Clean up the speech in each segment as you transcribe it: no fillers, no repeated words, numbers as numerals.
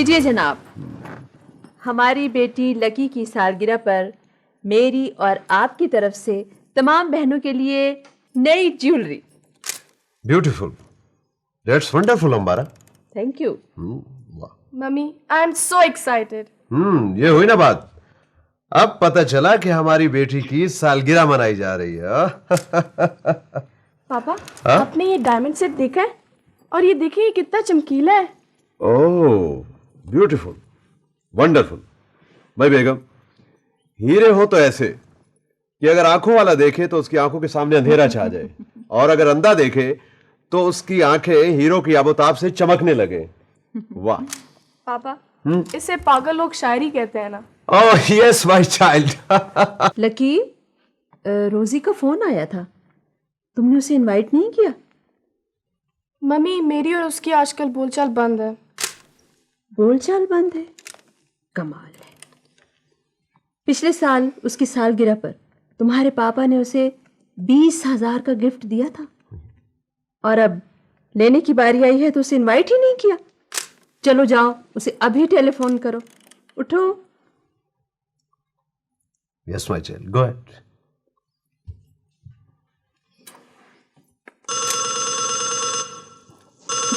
लीजिए जनाब, हमारी बेटी लकी की सालगिरह पर मेरी और आपकी तरफ से तमाम बहनों के लिए नई jewellery. Beautiful, that's wonderful Ambara. Thank you. Mummy, I am so excited. ये हुई ना बात। अब पता चला कि हमारी बेटी की सालगिरह मनाई जा रही है। पापा, आपने ये डायमंड सेट देखा है? और ये देखिए ये कितना चमकीला है। ओह, ब्यूटीफुल, वंडरफुल। भाई बेगम, हीरे हो तो ऐसे कि अगर आंखों वाला देखे तो उसकी आंखों के सामने अंधेरा छा जाए, और अगर अंधा देखे तो उसकी आंखें हीरो की आबोताब से चमकने लगे। वाह पापा, इसे पागल लोग शायरी कहते हैं ना। Oh yes my child. Lucky, रोजी का फोन आया था, तुमने उसे इनवाइट नहीं किया? मम्मी, मेरी और उसकी आजकल बोलचाल बंद है। बोलचाल बंद है? कमाल है। पिछले साल उसकी सालगिरह पर तुम्हारे पापा ने उसे 20,000 का गिफ्ट दिया था, और अब लेने की बारी आई है तो उसे इनवाइट ही नहीं किया। चलो जाओ, उसे अभी टेलीफोन करो। उठो। Yes my child, go ahead.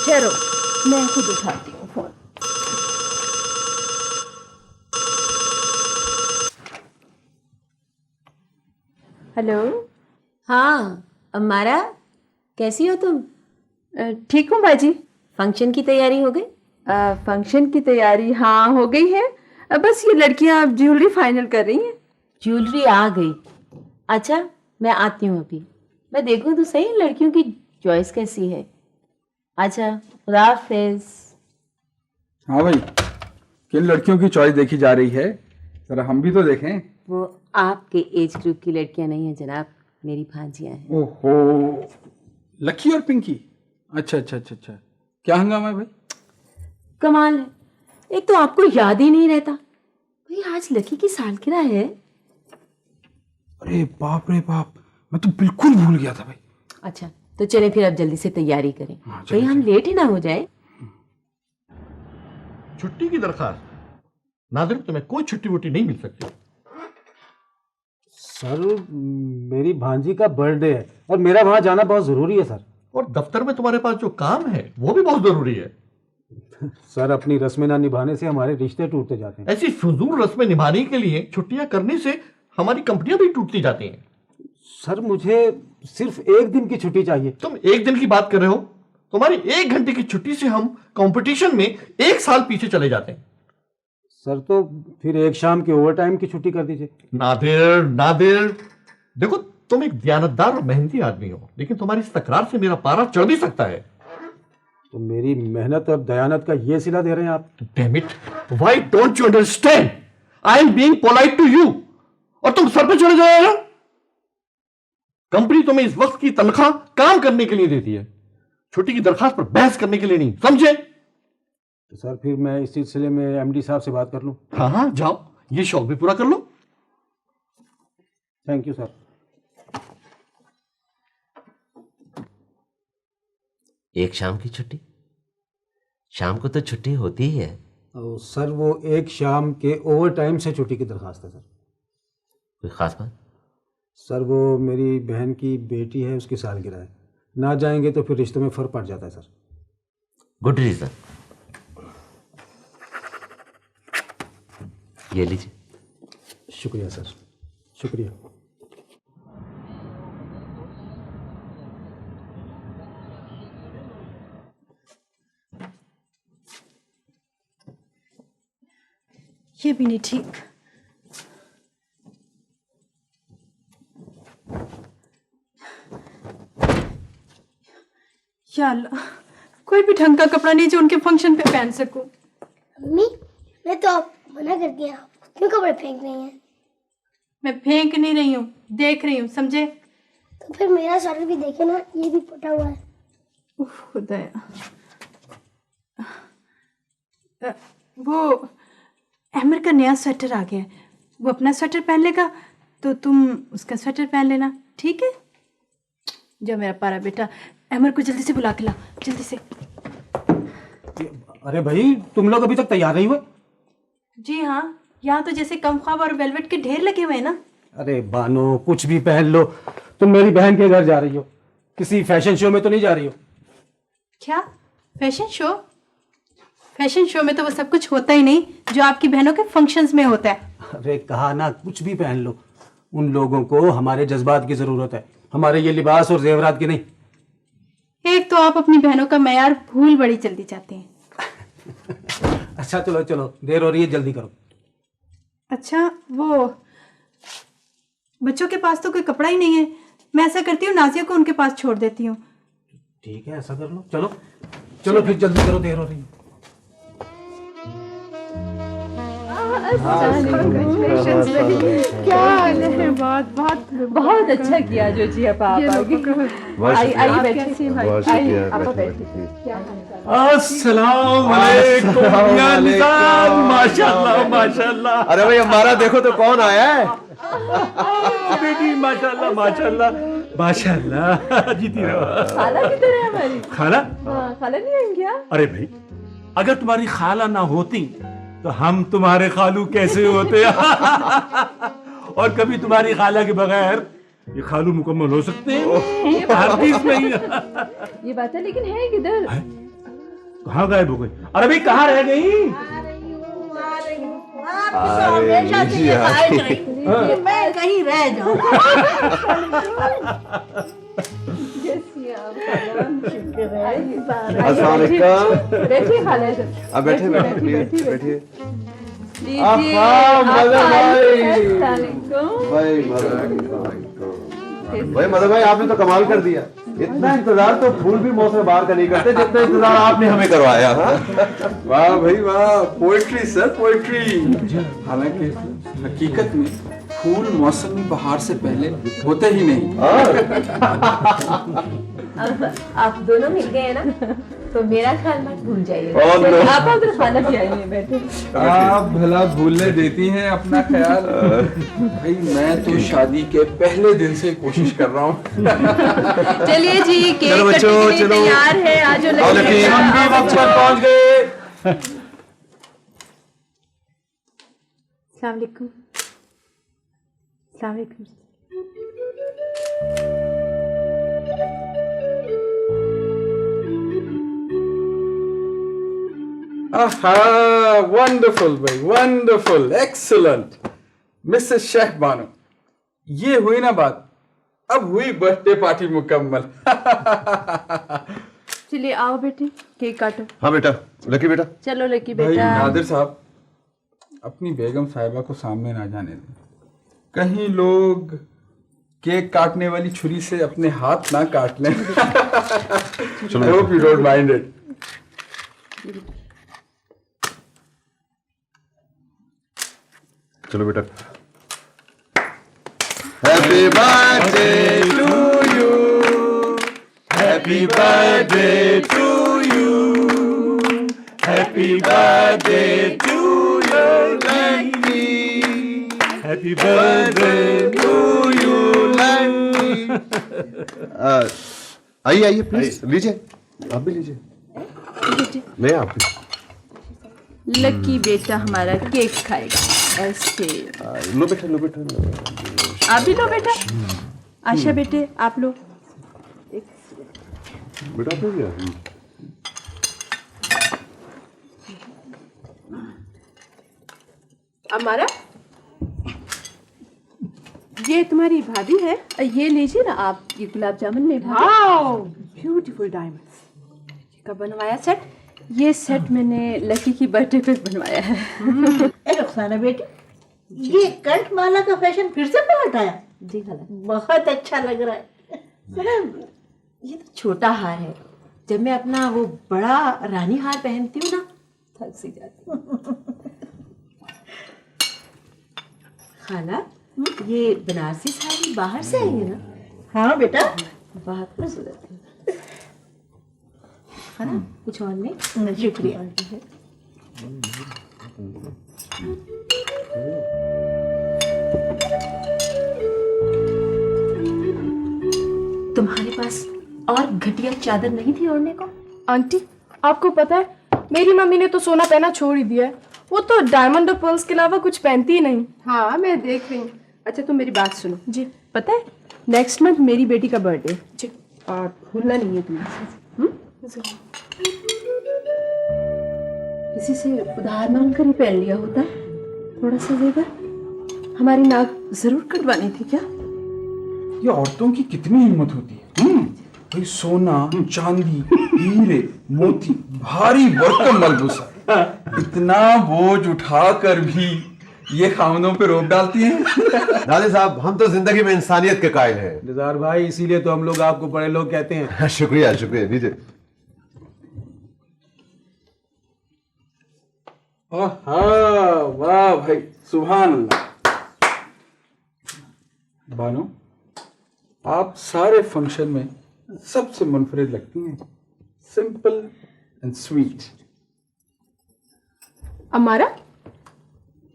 ठहरो, मैं खुद उठाती हूँ फोन। हेलो। हाँ अम्मारा, कैसी हो तुम? ठीक हूँ बाजी। फंक्शन की तैयारी हो गई? फंक्शन की तैयारी हाँ हो गई है। बस ये लड़कियां अब ज्वेलरी फाइनल कर रही हैं। ज्वेलरी आ गई? अच्छा, मैं आती हूँ अभी। मैं देखूँ तो सही लड़कियों की चॉइस कैसी है। अच्छा, खुदा हाफिज। हाँ भाई, किन लड़कियों की चॉइस देखी जा रही है, जरा हम भी तो देखें। वो आपके एज ग्रुप की लड़कियां नहीं हैं जनाब, मेरी भांजियां हैं। ओहो, लकी और पिंकी। अच्छा अच्छा अच्छा अच्छा, क्या हंगामा है भाई? कमाल है, एक तो आपको याद ही नहीं रहता भाई, आज लकी की सालगिरह है। अरे बाप रे बाप, मैं तो बिल्कुल भूल गया था भाई। अच्छा तो चले फिर अब जल्दी से तैयारी करें, कहीं हम लेट ही ना हो जाए। छुट्टी की दरखास्त? नादिर, तुम्हें कोई छुट्टी वुट्टी नहीं मिल सकती। सर, मेरी भांजी का बर्थडे है और मेरा वहां जाना बहुत जरूरी है सर। और दफ्तर में तुम्हारे पास जो काम है वो भी बहुत जरूरी है। सर, अपनी रस्में ना निभाने से हमारे रिश्ते टूटते जाते हैं। ऐसी फिजूल रस्में निभाने के लिए छुट्टियां करने से हमारी कंपनियां भी टूटती जाती हैं। सर, मुझे सिर्फ एक दिन की छुट्टी चाहिए। तुम एक दिन की बात कर रहे हो? तुम्हारी 1 घंटे की छुट्टी से हम कंपटीशन में 1 साल पीछे चले जाते हैं। सर, तो फिर एक शाम की ओवर टाइम की छुट्टी कर दीजिए। नादिर, नादिर, देखो तुम एक दयानतदार और मेहनती आदमी हो, लेकिन तुम्हारी इस तकरार से मेरा पारा चढ़ भी सकता है। तो मेरी मेहनत और दयानत का ये सिला दे रहे हैं आप? Damn it, why don't you understand? I am being polite to you, और तुम सर पे चढ़े जाओ। कंपनी तुम्हें इस वक्त की तनख्वाह काम करने के लिए देती है, छुट्टी की दरखास्त पर बहस करने के लिए नहीं, समझे? तो सर, फिर मैं इस सिलसिले में एमडी साहब से बात कर लूं? हाँ हाँ, जाओ, ये शौक भी पूरा कर लो। Thank you sir. एक शाम की छुट्टी? शाम को तो छुट्टी होती ही है। सर, वो एक शाम के ओवर टाइम से छुट्टी की दरखास्त है सर। कोई खास बात? सर, वो मेरी बहन की बेटी है, उसकी सालगिरह है, ना जाएंगे तो फिर रिश्तों में फर्क पड़ जाता है सर। Good reason. ये लीजिए। शुक्रिया सर, शुक्रिया। ये भी नहीं ठीक। या अल्लाह, कोई भी ढंग का कपड़ा नहीं जो उनके फंक्शन पे पहन सकूं। मम्मी, मैं तो मना कर दिया, क्यों कपड़े फेंक रही हैं? मैं फेंक नहीं रही हूँ, देख रही हूँ, समझे? तो फिर मेरा स्वेटर भी देखे ना, ये भी फटा हुआ है। उफ खुदाया। वो अहमर का नया स्वेटर आ गया है, वो अपना स्वेटर पहन लेगा तो तुम उसका स्वेटर पहन लेना, ठीक है? जो मेरा प्यारा बेटा, अहमर को जल्दी से बुला के ला, जल्दी से। अरे भाई तुम लोग अभी तक तैयार नहीं हुए? जी हाँ, यहाँ तो जैसे कमख्वाब और वेलवेट के ढेर लगे हुए हैं ना। अरे बानो, कुछ भी पहन लो। तुम मेरी बहन के घर जा रही हो, किसी फैशन शो में तो नहीं जा रही हो? क्या फैशन शो? फैशन शो में तो वो सब कुछ होता ही नहीं जो आपकी बहनों के फंक्शंस में होता है। अरे कहा ना, कुछ भी पहन लो। उन लोगों को हमारे जज्बात की जरूरत है, हमारे ये लिबास और जेवरात की नहीं। एक तो आप अपनी बहनों का मैयार भूल बड़ी जल्दी जाते हैं। अच्छा चलो चलो, देर हो रही है, जल्दी करो। अच्छा, वो बच्चों के पास तो कोई कपड़ा ही नहीं है। मैं ऐसा करती हूँ, नाजिया को उनके पास छोड़ देती हूँ। ठीक है, ऐसा कर लो। चलो चलो फिर जल्दी करो, देर हो रही है। क्या हाल है? बहुत अच्छा किया जो जी आप आ गए। आइए बैठिए भाई, आइए आप बैठिए। अस्सलाम वालेकुम या निजाम, माशाल्लाह माशाल्लाह। अरे भाई हमारा देखो तो कौन आया है। बेटी माशाल्लाह माशाल्लाह माशाल्लाह, जीती रहो। खाला किधर है हमारी? खाला? हाँ, खाला नहीं आएंगे क्या? अरे भाई, अगर तुम्हारी खाला ना होती तो हम तुम्हारे खालू कैसे होते? और कभी तुम्हारी खाला के बगैर ये खालू मुकम्मल हो सकते हैं? हरगिज़ नहीं। ये बात है, लेकिन है किधर? कहाँ गायब हो गई? अरे भाई कहाँ रह गई? मैं कहीं रह जाऊँ। अस्सलाम वालेकुम। बैठिए खाला। अब बैठे बैठिए बैठिए। लीजिए। भाई मदर भाई, आपने तो कमाल कर दिया। इतना इंतजार तो फूल भी मौत में बाहर का नहीं करते जितना इंतजार आपने हमें करवाया। हाँ, वाह भाई वाह, पोएट्री सर, पोएट्री। हालांकि हकीकत में फूल मौसमी बहार से पहले होते ही नहीं। अब आप दोनों मिल गए ना, तो मेरा ख्याल मत भूल जाइए। आप उधर खाना खिलाइए, बैठे। आप भला भूलने देती हैं अपना ख्याल? भाई मैं तो शादी के पहले दिन से कोशिश कर रहा हूँ। चलिए जी, केक चलो बच्चों, कटने के लिए चलो। तैयार है। आज जो आओ लकी। हम भी वक्त पर पहुंच गए। अस्सलाम वालेकुम। अस्सलाम वालेकुम। आहा, वंडरफुल भाई, wonderful, excellent. Mrs Sheikh Bano, ये हुई ना बात, अब हुई बर्थडे पार्टी मुकम्मल। चलिए आओ बेटे, केक काटो। हाँ बेटा, लकी बेटा। चलो लकी भाई बेटा। नादिर साहब, अपनी बेगम साहिबा को सामने ना जाने दें। कहीं लोग केक काटने वाली छुरी से अपने हाथ ना काट लें। I hope you don't mind it. चलो बेटा। Happy birthday to you, happy birthday to you, happy birthday to you Lucky, happy birthday to you Lucky. आइए आइए प्लीज, लीजिए, आप भी लीजिए। नहीं, आप भी। लकी बेटा हमारा केक खाएगा ऐसे। लो बेटा, लो बेटा, लो। आप भी लो बेटा। आशा बेटे आप लो। बेटा तो क्या? हमारा ये तुम्हारी भाभी है, ये लीजिए ना आप, ये गुलाब जामुन में भाभी। Beautiful diamonds. कब बनवाया सेट? ये सेट मैंने लकी की बर्थडे पे बनवाया है। रुखसाना बेटी, ये कंठमाला का फैशन फिर से पलट आया। जी खाला। बहुत अच्छा लग रहा है। ये तो छोटा हार है, जब मैं अपना वो बड़ा रानी हार पहनती हूँ ना, थक सी जाती हूँ। खाला, ये बनारसी साड़ी बाहर से आई है ना? हाँ बेटा, बहुत खूबसूरत है। खाला, कुछ और नहीं? शुक्रिया। तुम्हारे पास और घटिया चादर नहीं थी ओढ़ने को? आंटी, आपको पता है मेरी मम्मी ने तो सोना पहना छोड़ ही दिया है। वो तो डायमंड और पर्ल्स के अलावा कुछ पहनती ही नहीं। हाँ मैं देख रही हूँ। अच्छा तुम मेरी बात सुनो जी। पता है नेक्स्ट मंथ मेरी बेटी का बर्थडे जी और भूलना नहीं है तुम्हें। किसी से उधार मांग कर ही पहन लिया होता थोड़ा सा जेवर। हमारी नाक जरूर कटवानी थी क्या? ये औरतों की कितनी हिम्मत होती है। भाई सोना चांदी हीरे मोती भारी भरकम मलबूसा इतना बोझ उठाकर भी ये खामनों पे रोक डालती हैं। दादी साहब हम तो जिंदगी में इंसानियत के कायल हैं। निज़ार भाई इसीलिए तो हम लोग आपको बड़े लोग कहते हैं। शुक्रिया शुक्रिया लीजिए। वाह भाई सुभान अल्लाह। बानो आप सारे फंक्शन में सबसे मुनफरिद लगती हैं। Simple and sweet. अमारा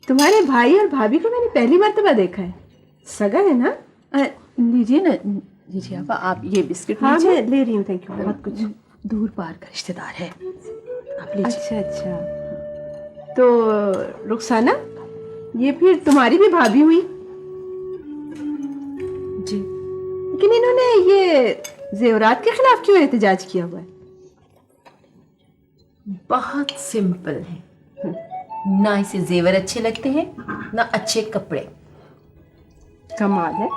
तुम्हारे भाई और भाभी को मैंने पहली मर्तबा देखा है। सगा है ना? लीजिए ना लीजिए आप ये बिस्किट हाँ लीजिए। मैं ले रही हूँ। Thank you. बहुत कुछ दूर पार का रिश्तेदार है आप लीजिए। अच्छा अच्छा। तो रुखसाना ये फिर तुम्हारी भी भाभी हुई जी। लेकिन इन्होंने ये जेवरात के खिलाफ क्यों एहतजाज किया हुआ है? बहुत सिंपल है। ना इसे जेवर अच्छे लगते हैं ना अच्छे कपड़े। कमाल है।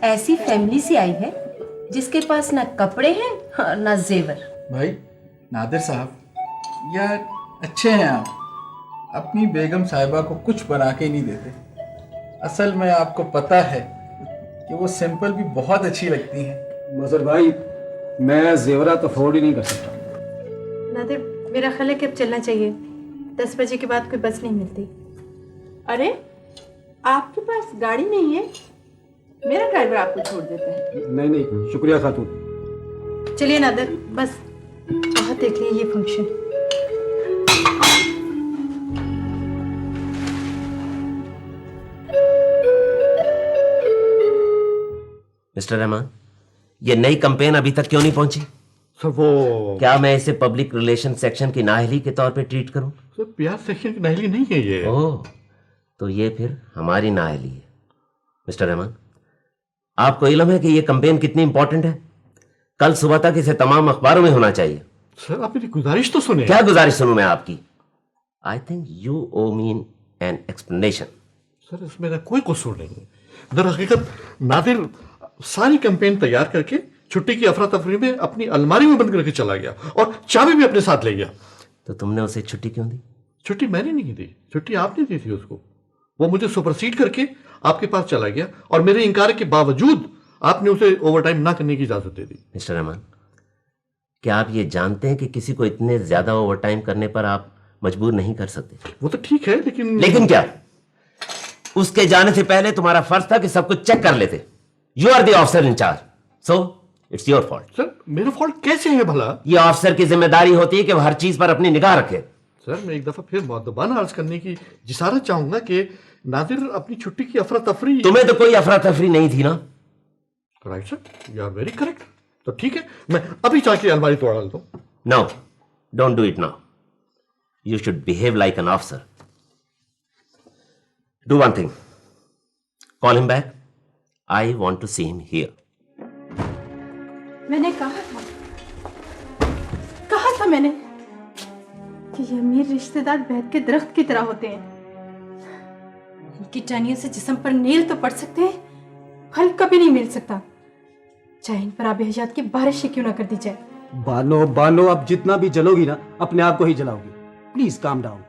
ऐसी फैमिली से आई है जिसके पास ना कपड़े हैं और ना जेवर। भाई नादिर साहब यार अच्छे हैं आप। अपनी बेगम साहिबा को कुछ बना के नहीं देते। असल में आपको पता है कि वो सिंपल भी बहुत अच्छी लगती हैं। मजहर भाई मैं जेवरात अफोर्ड ही नहीं कर सकता। नादिर मेरा ख्याल है कि अब चलना चाहिए। 10 बजे के बाद कोई बस नहीं मिलती। अरे आपके पास गाड़ी नहीं है? मेरा ड्राइवर आपको छोड़ देता है। नहीं नहीं शुक्रिया खातून। चलिए नादिर बस बहुत देख लिए ये फंक्शन। मिस्टर रहमान ये नई कंपेन अभी तक क्यों नहीं पहुंची? सर वो क्या मैं इसे पब्लिक रिलेशन सेक्शन की नाअहली के तौर पे ट्रीट करूं? सर प्यार सेक्शन की नाअहली नहीं है ये। ओह तो ये फिर हमारी नाअहली है। मिस्टर रहमान आपको इल्म है कि ये कंपेन कितनी इंपॉर्टेंट है? कल सुबह तक इसे तमाम अखबारों में होना चाहिए। सर आप मेरी गुजारिश तो सुने। क्या गुजारिश सुनूं मैं आपकी? I think you owe me an explanation. Sir इसमें मेरा कोई कसूर नहीं है। दरहकीकत नादिर सारी कैंपेन तैयार करके छुट्टी की अफरा तफरी में अपनी अलमारी में बंद करके चला गया और चाबी भी अपने साथ ले गया। तो तुमने उसे छुट्टी क्यों दी? छुट्टी मैंने नहीं दी, छुट्टी आपने दी थी उसको। वो मुझे सुपरसीड करके आपके पास चला गया और मेरे इनकार के बावजूद आपने उसे ओवरटाइम ना करने की इजाजत दे दी। मिस्टर रहमान क्या आप ये जानते हैं कि किसी को इतने ज्यादा ओवरटाइम करने पर आप मजबूर नहीं कर सकते? वो तो ठीक है लेकिन क्या? उसके जाने से पहले तुम्हारा फर्ज था कि सब कुछ चेक कर लेते। You are the officer in charge, so it's your fault. Sir मेरा फॉल्ट कैसे है भला? ये ऑफिसर की जिम्मेदारी होती है कि वह हर चीज पर अपनी निगाह रखे। सर मैं एक दफा फिर मुअद्दबाना अर्ज करने की जिसारत चाहूंगा कि नादिर अपनी छुट्टी की अफरा तफरी। तुम्हें तो कोई अफरा तफरी नहीं थी ना? Right sir you are very correct. तो ठीक है मैं अभी जाके अलमारी तोड़ डालता हूं। No don't do it now. You should behave like an officer. Do one thing, call him back. I want to see him here. मैंने कहा था मैंने कि ये अमीर रिश्तेदार बैत के दरख्त की तरह होते हैं। इनकी टहनियों से जिस्म पर नील तो पड़ सकते हैं, फल कभी नहीं मिल सकता, चाहे इन पर आब हयात की बारिश ही क्यों ना कर दी जाए। बानो बानो अब जितना भी जलोगी ना अपने आप को ही जलाओगी। Please calm down.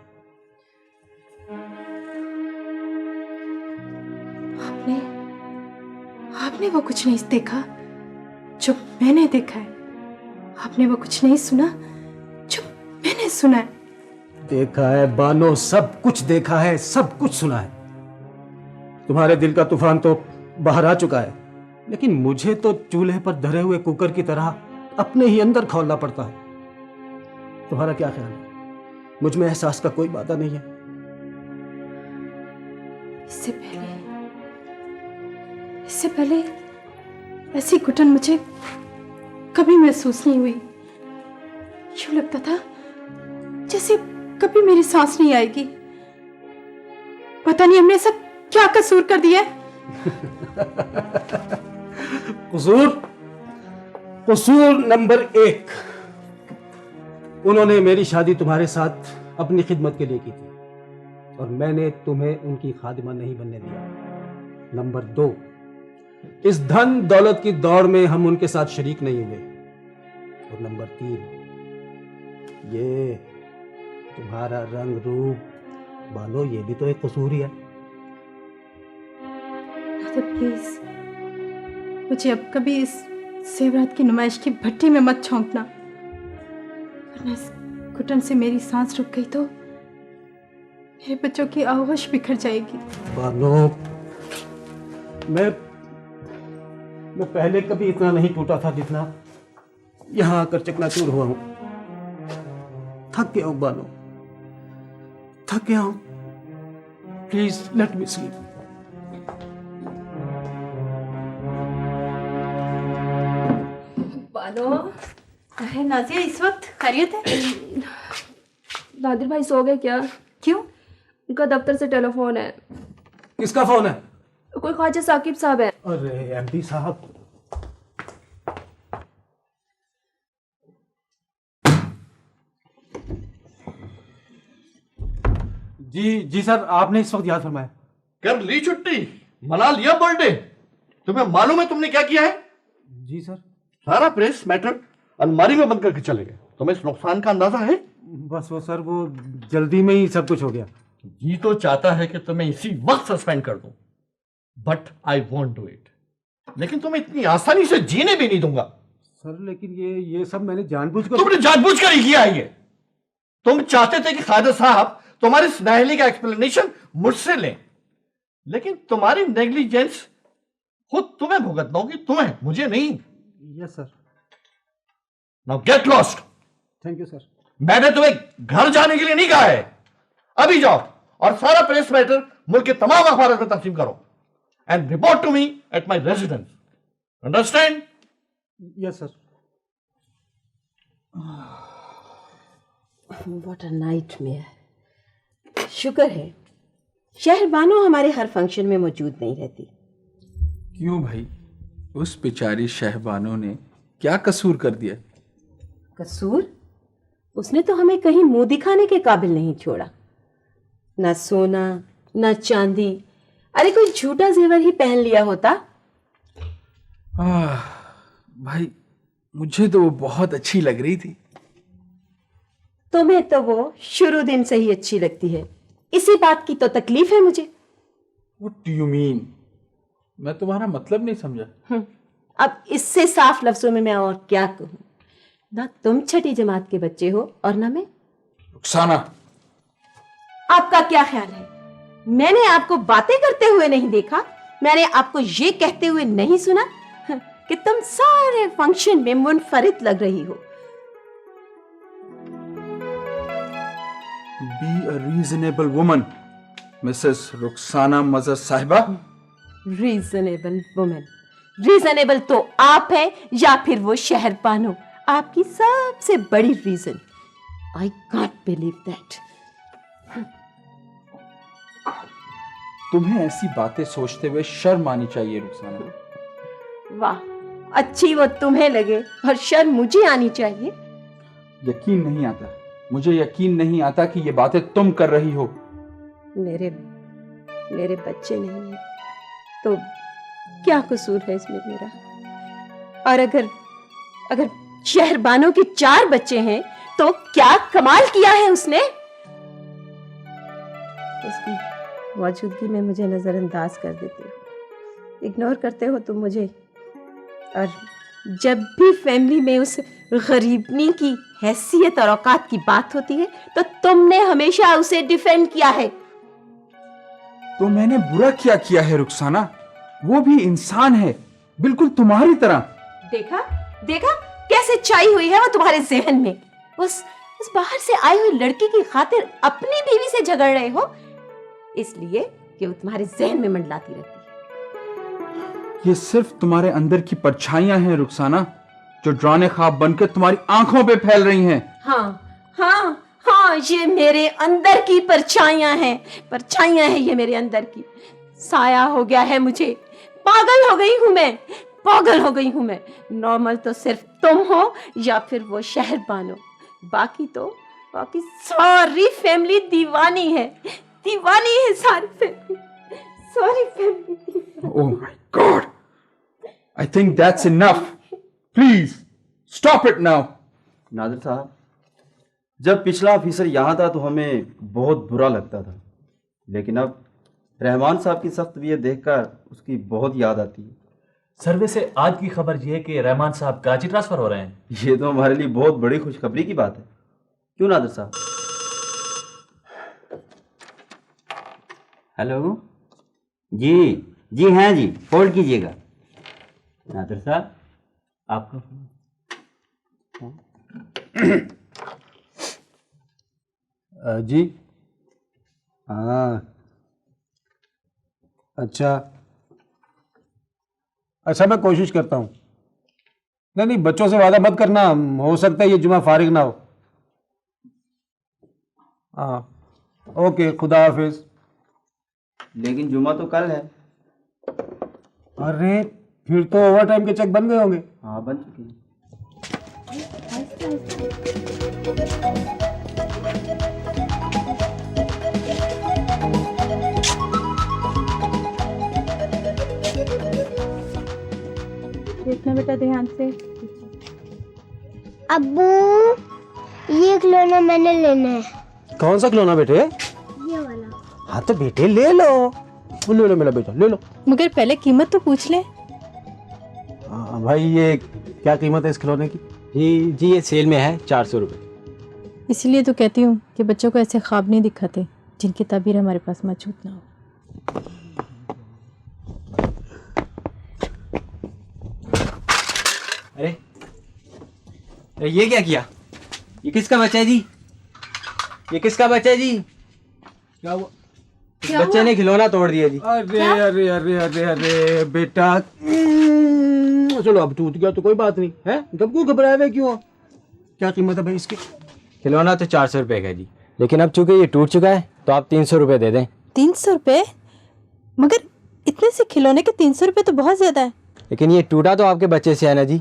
आपने वो कुछ नहीं देखा जो मैंने देखा है। आपने वो कुछ नहीं सुना जो मैंने सुना है। देखा है बानो, सब कुछ देखा है, सब कुछ सुना है। तुम्हारे दिल का तूफान तो बाहर आ चुका है, लेकिन मुझे तो चूल्हे पर धरे हुए कुकर की तरह अपने ही अंदर खौलना पड़ता है। तुम्हारा क्या ख्याल है? मुझ में एहसास का कोई वादा नहीं है। इससे पहले ऐसी घुटन मुझे कभी महसूस नहीं हुई। यूं लगता था जैसे कभी मेरी सांस नहीं आएगी। पता नहीं हमने ऐसा क्या कसूर कर दिया है। कसूर नंबर 1, उन्होंने मेरी शादी तुम्हारे साथ अपनी खिदमत के लिए की थी और मैंने तुम्हें उनकी खादिमा नहीं बनने दिया। नंबर 2, इस धन दौलत की दौड़ में हम उनके साथ शरीक नहीं हुए। और नंबर 3, ये तुम्हारा रंग रूप बालो, ये भी तो एक कसूर ही है। प्लीज मुझे अब कभी इस सेवरात की नुमाइश की भट्टी में मत झोंकना, वरना इस घुटन से मेरी सांस रुक गई तो मेरे बच्चों की आहोश बिखर जाएगी। बानो, मैं पहले कभी इतना नहीं टूटा था जितना यहां आकर चकनाचूर हुआ हूं। थक गया हूं बानो, थक गया हूं। Please let me sleep. Bano, अरे नाजिया, इस वक्त खैरियत है? नादिर भाई सो गए क्या? क्यों? उनका दफ्तर से टेलीफोन है। किसका फोन है? कोई ख्वाजा साकिब साहब है। अरे एमडी साहब, जी सर, आपने इस वक्त याद फरमाया। कर ली छुट्टी, मना लिया बर्थडे। तुम्हें मालूम है तुमने क्या किया है? जी सर। सारा प्रेस मैटर अलमारी में बंद करके चले गए। तुम्हें इस नुकसान का अंदाजा है? बस वो सर, वो जल्दी में ही सब कुछ हो गया। जी तो चाहता है कि तुम्हें इसी वक्त सस्पेंड कर दूं, but I want do it. लेकिन तुम्हें इतनी आसानी से जीने भी नहीं दूंगा। सर लेकिन ये सब मैंने जानबूझकर। तुमने जानबूझकर ही किया है ये। तुम चाहते थे कि खादर साहब तुम्हारी इस नाअहली का एक्सप्लेनेशन मुझसे लें, लेकिन तुम्हारी नेग्लिजेंस खुद तुम्हें भुगतना होगी, तुम्हें, मुझे नहीं। Yes sir. Now get lost. Thank you sir. मैंने तुम्हें घर जाने के लिए नहीं कहा है। अभी जाओ और सारा प्रेस मैटर मुल्क के तमाम अखबारों में तकसीम करो and report to me at my residence. Understand? Yes sir. What a nightmare. शुक्र है शहर बानो हमारे हर फंक्शन में मौजूद नहीं रहती। क्यों भाई, उस बेचारी शहबानो ने क्या कसूर कर दिया? कसूर? उसने तो हमें कहीं मुंह दिखाने के काबिल नहीं छोड़ा। ना सोना, ना चांदी, अरे कोई झूठा जेवर ही पहन लिया होता। भाई मुझे तो वो बहुत अच्छी लग रही थी। तुम्हें तो वो शुरू दिन से ही अच्छी लगती है, इसी बात की तो तकलीफ है मुझे। What do you mean? मैं तुम्हारा मतलब नहीं समझा। अब इससे साफ लफ्जों में मैं और क्या कहूं। ना तुम छठी जमात के बच्चे हो और ना मैं। रुखसाना, आपका क्या ख्याल है? मैंने आपको बातें करते हुए नहीं देखा, मैंने आपको ये कहते हुए नहीं सुना कि तुम सारे फंक्शन में मुनफरिद लग रही हो। Be a reasonable woman, Mrs. Rukhsana मजर साहिबा। Reasonable women? रीजनेबल तो आप हैं या फिर वो शहर बानो, आपकी सबसे बड़ी reason. I can't believe that. तुम्हें ऐसी बातें सोचते हुए शर्म आनी चाहिए रुखसाना। वाह, अच्छी वो तुम्हें लगे और शर्म मुझे आनी चाहिए। यकीन नहीं आता, मुझे यकीन नहीं आता कि ये बातें तुम कर रही हो। मेरे बच्चे नहीं है तो क्या कसूर है इसमें मेरा? और अगर शहरबानों के 4 बच्चे हैं तो क्या कमाल किया है उसने? उसकी मौजूदगी में मुझे नजरअंदाज कर देते हो, इग्नोर करते हो तुम मुझे। और जब भी फैमिली में उस गरीबनी की हैसियत और औकात की बात होती है तो तुमने हमेशा उसे डिफेंड किया है। तो मैंने बुरा क्या किया है रुखसाना? वो भी इंसान है, बिल्कुल तुम्हारी तरह। देखा कैसे छाई हुई है वो तुम्हारे जहन में। उस बाहर से आई हुई लड़की की खातिर अपनी बीवी से झगड़ रहे हो, इसलिए कि वो तुम्हारे जहन में मंडलाती रहती है। ये सिर्फ तुम्हारे अंदर की परछाइयां हैं रुखसाना। जो डरावने ख्वाब बनकर तुम्हारी आंखों पे फैल रही हैं। हाँ हाँ हाँ, ये मेरे अंदर की परछाइयां हैं, परछाइयां हैं ये मेरे अंदर की। साया हो गया है मुझे, पागल हो गई हूं मैं, पागल हो गई हूं मैं। नॉर्मल तो सिर्फ तुम हो या फिर वो शहर बानो, बाकी सारी फैमिली दीवानी है, दीवानी है सारी फैमिली, सारी family. Oh my God, I think that's enough. Please stop it now. Nadir साहब, जब पिछला ऑफिसर यहाँ था तो हमें बहुत बुरा लगता था, लेकिन अब रहमान साहब की सख्त तबीयत देखकर उसकी बहुत याद आती है। सर्वे से आज की खबर यह है कि रहमान साहब कराची ट्रांसफर हो रहे हैं। ये तो हमारे लिए बहुत बड़ी खुशखबरी की बात है, क्यों नादिर साहब? हेलो जी हैं जी, होल्ड कीजिएगा। नादिर साहब आपका जी हाँ, अच्छा मैं कोशिश करता हूँ। नहीं बच्चों से वादा मत करना, हो सकता है ये जुमा फारिग ना हो। हाँ ओके, खुदा हाफिज। लेकिन जुमा तो कल है। अरे फिर तो ओवर टाइम के चेक बन गए होंगे। हाँ बन चुके हैं। देखना बेटा ध्यान से। अब्बू, ये खिलौना मैंने लेना है। कौन सा खिलौना बेटे? ये वाला। हाँ तो बेटे ले लो, ले लो मेरा बेटा, ले लो। मगर पहले कीमत तो पूछ ले। हाँ भाई, ये क्या कीमत है इस खिलौने की? जी ये सेल में है 400 रुपये। इसलिए तो कहती हूँ कि बच्चों को ऐसे ख्वाब नहीं दिखाते जिनकी ताबीर हमारे पास मौजूद ना हो। अरे ये क्या किया? ये किसका बच्चा है जी? ये किसका बच्चा है जी? क्या हुआ? बच्चे ने खिलौना तोड़ दिया जी। अरे अरे अरे अरे अरे बेटा, चलो अब टूट गया तो कोई बात नहीं है, तब क्यों घबराए हुए क्यों? क्या कीमत है भाई इसकी? खिलौना तो 400 रुपये का है जी, लेकिन अब चूंकि ये टूट चुका है तो आप 300 रुपये दे दें। 300 रुपये? मगर इतने से खिलौने के 300 रुपये तो बहुत ज्यादा है। लेकिन ये टूटा तो आपके बच्चे से है ना जी।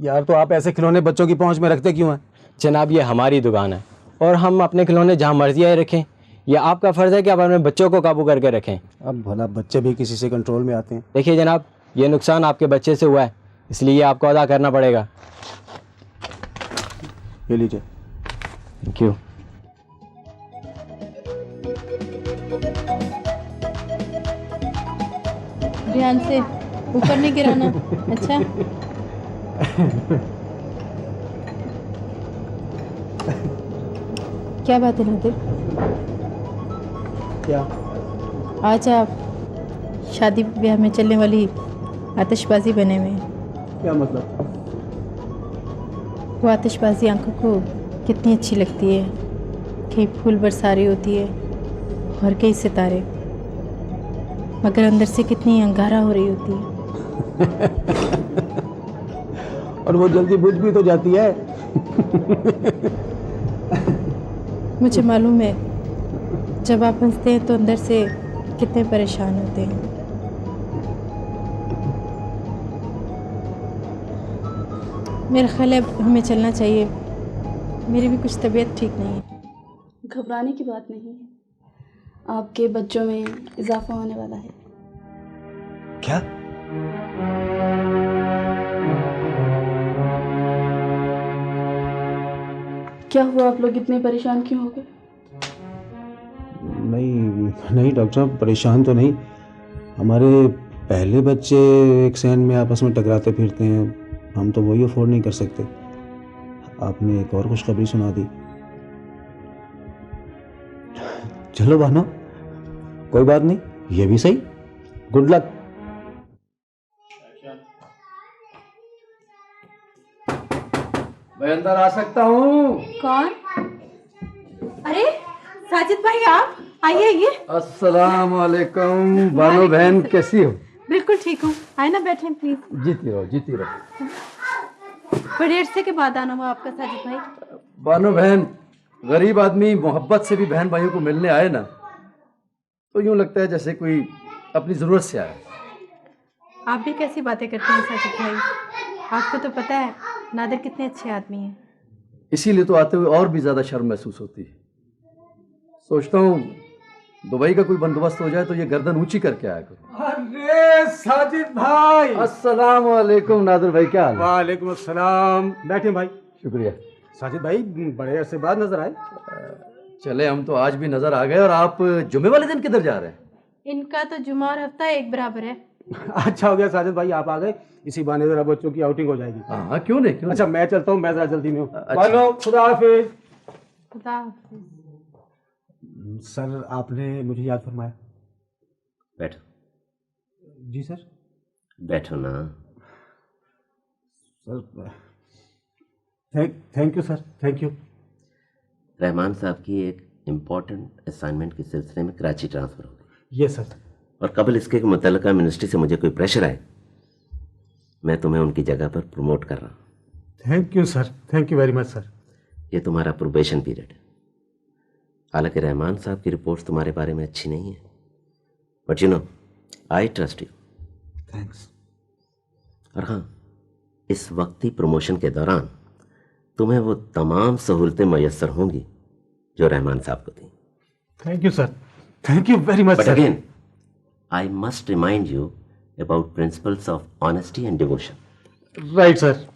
यार तो आप ऐसे खिलौने बच्चों की पहुंच में रखते क्यों हैं? जनाब ये हमारी दुकान है और हम अपने खिलौने जहाँ मर्जी आए रखें। ये आपका फ़र्ज़ है कि आप अपने बच्चों को काबू करके रखें। अब भला बच्चे भी किसी से कंट्रोल में आते हैं। देखिए जनाब, ये नुकसान आपके बच्चे से हुआ है, इसलिए ये आपको अदा करना पड़ेगा। ये लीजिए। Thank you. ध्यान से, ऊपर नहीं गिराना। अच्छा क्या बात है नादिर? क्या? आज आप शादी ब्याह में चलने वाली आतिशबाजी बने हुए हैं। क्या मतलब? वो आतिशबाजी आंखों को कितनी अच्छी लगती है, कई फूल बरसा रही होती है और कई सितारे, मगर अंदर से कितनी अंगारा हो रही होती है। और वो जल्दी बुझ भी तो जाती है। मुझे मालूम है, जब आप हंसते हैं तो अंदर से कितने परेशान होते हैं। मेरा ख्याल है अब हमें चलना चाहिए, मेरी भी कुछ तबीयत ठीक नहीं है। घबराने की बात नहीं है, आपके बच्चों में इजाफा होने वाला है। क्या? क्या हुआ, आप लोग इतने परेशान क्यों हो गए? नहीं डॉक्टर साहब, परेशान तो नहीं। हमारे पहले बच्चे एक सहन में आपस में टकराते फिरते हैं, हम तो वही अफोर्ड नहीं कर सकते। आपने एक और खुशखबरी सुना दी। चलो बहनो, कोई बात नहीं, ये भी सही। Good luck. मैं अंदर आ सकता हूँ? कौन? अरे साजिद भाई, आप आइए आइए। अस्सलाम वालेकुम। बानो बहन कैसी हो? बिल्कुल ठीक हूँ, आए ना, बैठे प्लीज। जीती रहो जीती रहो। बड़े अरसे के बाद आना हुआ आपका साजिद भाई। बानो बहन, गरीब आदमी मोहब्बत से भी बहन भाइयों को मिलने आए ना तो यूं लगता है जैसे कोई अपनी जरूरत से आया। आप भी कैसी बातें करते हैं साजिद भाई, आपको तो पता है नादिर कितने अच्छे आदमी हैं। इसीलिए तो आते हुए और भी ज्यादा शर्म महसूस होती है। सोचता हूँ दुबई का कोई बंदोबस्त हो जाए तो ये गर्दन ऊंची करके आया करो। अरे साजिद भाई। अस्सलाम वालेकुम नादिर भाई, क्या हाल है? वालेकुम अस्सलाम। बैठे भाई। शुक्रिया। साजिद भाई बड़े अरसे बाद नजर आए। चले हम तो आज भी नजर आ गए। और आप जुमे वाले दिन किधर जा रहे हैं? इनका तो जुमा और हफ्ता एक बराबर है। अच्छा हो गया साजिद भाई आप आ गए, इसी बहाने जरा बच्चों की आउटिंग हो जाएगी। हाँ क्यों नहीं। अच्छा मैं चलता हूँ, मैं जरा जल्दी में हूँ। अच्छा। खुदा हाफिज। खुदा हाफिज। सर आपने मुझे याद फरमाया। बैठो। जी सर। बैठो ना। Sir thank you sir, thank you. Rahman साहब की एक इम्पोर्टेंट असाइनमेंट के सिलसिले में कराची ट्रांसफ़र हो गई। ये सर। और कबल इसके मुतल्लिका मिनिस्ट्री से मुझे कोई प्रेशर आए, मैं तुम्हें उनकी जगह पर प्रमोट कर रहा हूँ। Thank you sir, thank you very much sir. ये तुम्हारा प्रोबेशन पीरियड है। हालांकि रहमान साहब की रिपोर्ट्स तुम्हारे बारे में अच्छी नहीं है, but you know I trust you. Thanks. और हाँ, इस वक्ती प्रमोशन के दौरान तुम्हें वो तमाम सहूलतें मैसर होंगी जो रहमान साहब को थी। Thank you sir, thank you very much. But again I must remind you about principles of honesty and devotion. Right sir.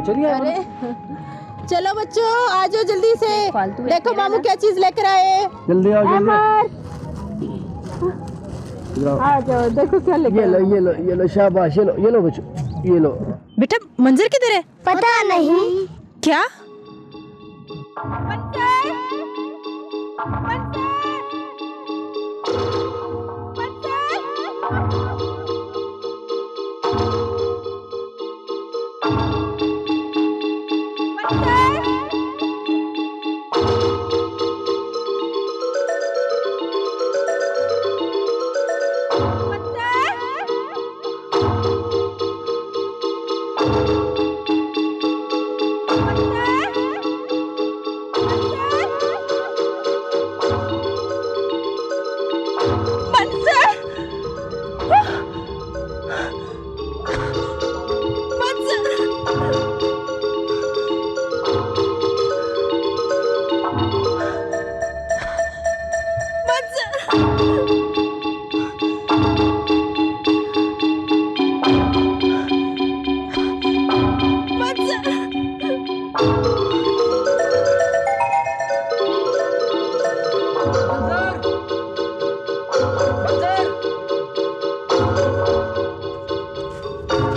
अरे चलो बच्चों आ जाओ जल्दी से, देखो मामू क्या चीज लेकर आए। जल्दी आओ जल्दी। आ जाओ, देखो क्या लेकर ये लो शाबाश। ये लो बच्चों, ये लो। बेटा मंजर किधर है? पता नहीं। क्या?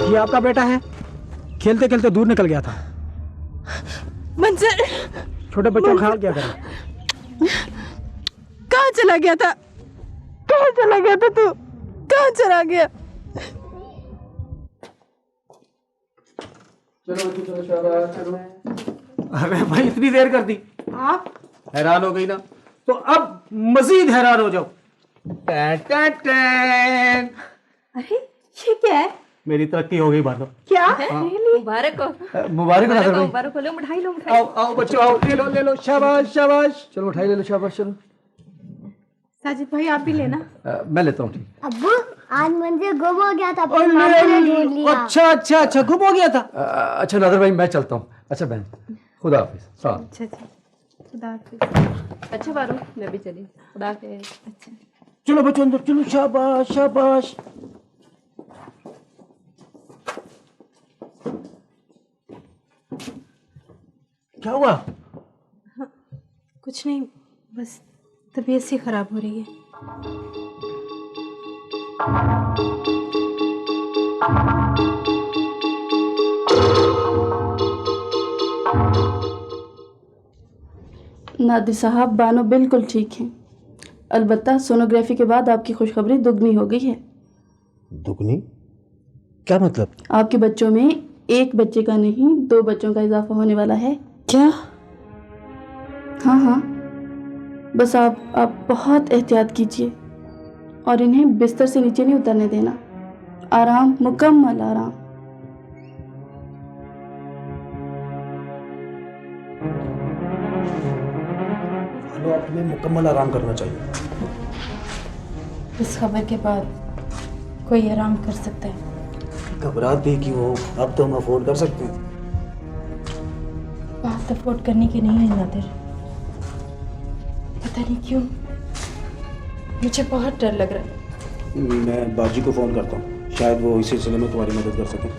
ये आपका बेटा है? खेलते खेलते दूर निकल गया था। मंजर, छोटे बच्चों का ख्याल क्या करें? कहाँ चला गया था? कहाँ चला गया था तू? कहाँ चला गया? चलो शाबाश चलो। अरे भाई इतनी देर कर दी। आप हैरान हो गई ना, तो अब मजीद हैरान हो जाओ। अरे ये क्या है? मेरी तरक्की हो गई बानो। क्या? मुबारक हो। मुबारक हो नाज़र भाई। मुबारक हो। लो मिठाई लो मिठाई। आओ आओ बच्चों आओ, ले लो शाबाश शाबाश। चलो मिठाई ले लो शाबाश। चलो साजिद भाई आप भी लेना। मैं लेता हूँ। ठीक। अब्बू आज मंदिर गुम हो गया था, अपने मामू ने ढूंढ लिया। अच्छा गुम हो गया था। अच्छा नाज़र भाई मैं चलता हूँ। अच्छा बहन, खुदा हाफिज। सलाम। अच्छा खुदा हाफिज। अच्छा बारू, मैं भी चली। खुदा हाफिज। अच्छा चलो बच्चों अंदर चलो। शाबाश शाबाश। क्या हुआ? कुछ नहीं, बस तबीयत सी खराब हो रही है। नादिर साहब, बानो बिल्कुल ठीक हैं। अलबत्ता सोनोग्राफी के बाद आपकी खुशखबरी दुगनी हो गई है। दुगनी? क्या मतलब? आपके बच्चों में एक बच्चे का नहीं 2 बच्चों का इजाफा होने वाला है। क्या? हाँ हाँ, बस आप बहुत एहतियात कीजिए और इन्हें बिस्तर से नीचे नहीं उतरने देना। आराम, मुकम्मल आराम। तुम्हें मुकम्मल आराम करना चाहिए। इस खबर के बाद कोई आराम कर सकता है। घबराती क्यों हो? अब तो हम अफोर्ड कर सकते हैं। बात अफोर्ड करने की नहीं है नादिर। पता नहीं क्यों मुझे बहुत डर लग रहा है। मैं बाजी को फ़ोन करता हूँ, शायद वो इस सिलसिले में तुम्हारी मदद कर सकें।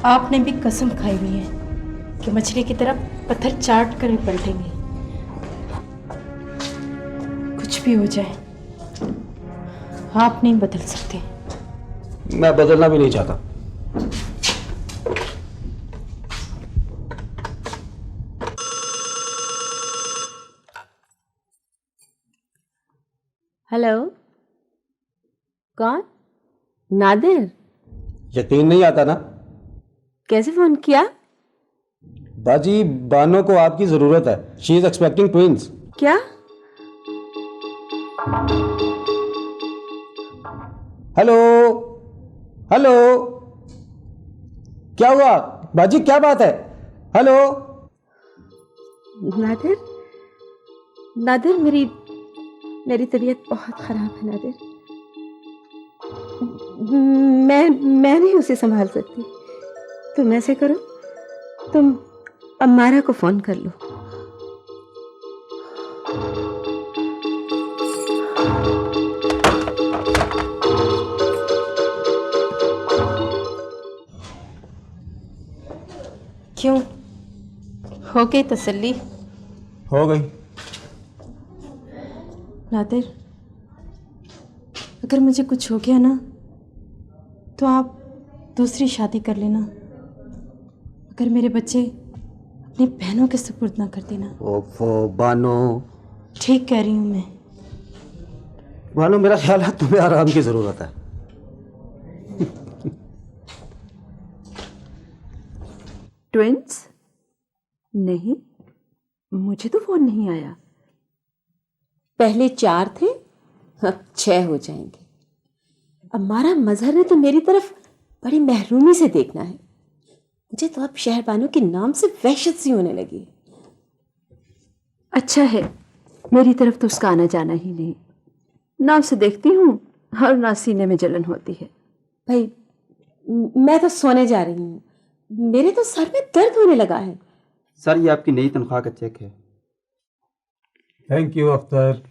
आपने भी कसम खाई हुई है कि मछली की तरह पत्थर चाट कर ही पलटेंगे। कुछ भी हो जाए आप नहीं बदल सकते। मैं बदलना भी नहीं चाहता। हेलो, कौन? नादिर? यकीन नहीं आता ना? कैसे फोन किया? बाजी, बानो को आपकी जरूरत है। She is expecting twins. क्या? हेलो हेलो, क्या हुआ बाजी, क्या बात है? हेलो नादिर, नादिर, मेरी तबीयत बहुत खराब है नादिर। मैं नहीं उसे संभाल सकती। तुम ऐसे करो, तुम अम्मारा को फोन कर लो। क्यों, हो गई तसल्ली? हो गई। नादिर, अगर मुझे कुछ हो गया ना तो आप दूसरी शादी कर लेना। अगर मेरे बच्चे अपनी बहनों के सुपुर्द ना कर देना। ओफो बानो। ठीक कह रही हूँ मैं। बानो, मेरा ख्याल है तुम्हें आराम की जरूरत है। ट्विंस? नहीं, मुझे तो फोन नहीं आया। पहले 4 थे, अब 6 हो जाएंगे। अम्मारा मजहर ने तो मेरी तरफ बड़ी महरूमी से देखना है। मुझे तो अब शहरबानों के नाम से वहशत सी होने लगी है। अच्छा है, मेरी तरफ तो उसका आना जाना ही नहीं। ना उसे देखती हूँ और ना सीने में जलन होती है। भाई, मैं तो सोने जा रही हूँ। मेरे तो सर में दर्द होने लगा है। सर, ये आपकी नई तनख्वाह का चेक है। Thank you Akhtar.